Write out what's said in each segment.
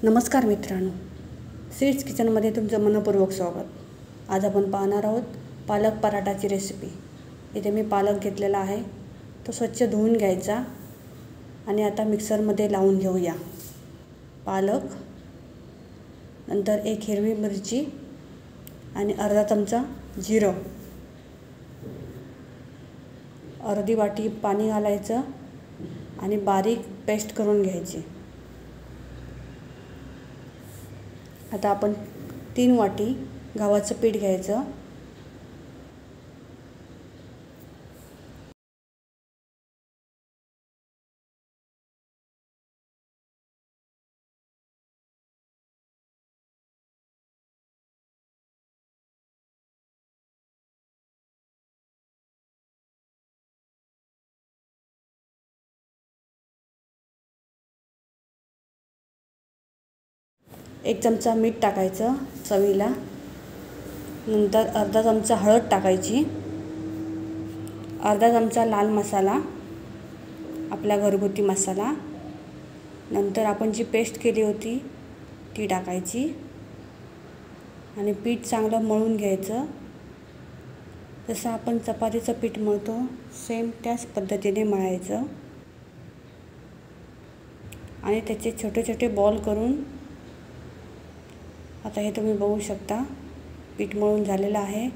नमस्कार मित्रांनो, सीड्स किचनमध्ये तुमचं मनपूर्वक स्वागत. आज आपण पाहणार आहोत पालक पराठाची रेसिपी. इथे मी पालक घेतलेला आहे, तो स्वच्छ धुवून घ्यायचा आणि आता मिक्सरमध्ये लावून घेऊया. पालक, नंतर एक हिरवी मिरची आणि अर्धा चमचा जिरं, अर्धी वाटी पाणी घालायचं आणि बारीक पेस्ट करून घ्यायची. आता आपण 3 वाटी गव्हाचं पीठ घ्यायचं. एक चमचा मीठ टाकायचं चवीला. नंतर अर्धा चमचा हळद टाकायची. अर्धा चमचा लाल मसाला, आपला घरगुती मसाला. नंतर आपण जी पेस्ट केली होती ती टाकायची आणि पीठ चांगलं मळून घ्यायचं. जसं आपण चपातीचं पीठ मळतो सेम त्याच पद्धतीने मळायचं आणि त्याचे छोटे छोटे बॉल करून, आता हे तुम्ही बघू शकता पीठ मळून झालेलं आहे.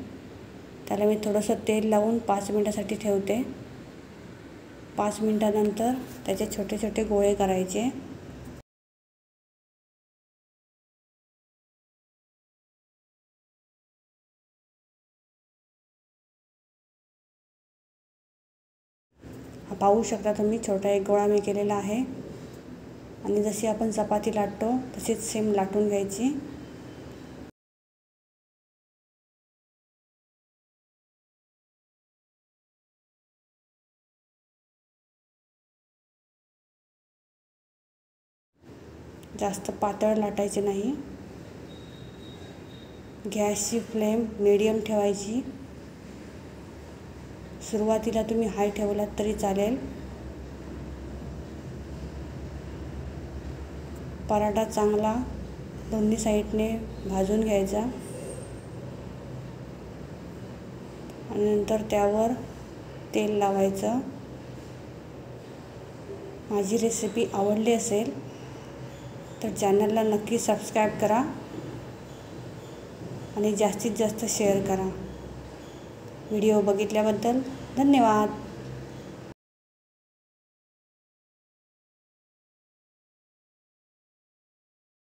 त्याला मी थोडंसं तेल लावून 5 मिनिटासाठी ठेवते. 5 मिनिटानंतर त्याचे छोटे छोटे गोळे करायचे. हा पाहू शकता तुम्ही, छोटा एक गोळा मी केलेला आहे आणि जशी आपण चपाती लाटतो तशीच सेम लाटून घ्यायची. जास्त पातळ लाटायचे नाही. गॅसची फ्लेम मीडियम ठेवायची. सुरुवातीला तुम्ही हाय ठेवलात तरी चालेल. पराठा चांगला दोन्ही साईडने भाजून घ्यायचा आणि नंतर त्यावर तेल लावायचं. माझी रेसिपी आवडली असेल तर चॅनलला नक्की सबस्क्राईब करा आणि जास्तीत जास्त शेअर करा. व्हिडिओ बघितल्याबद्दल धन्यवाद.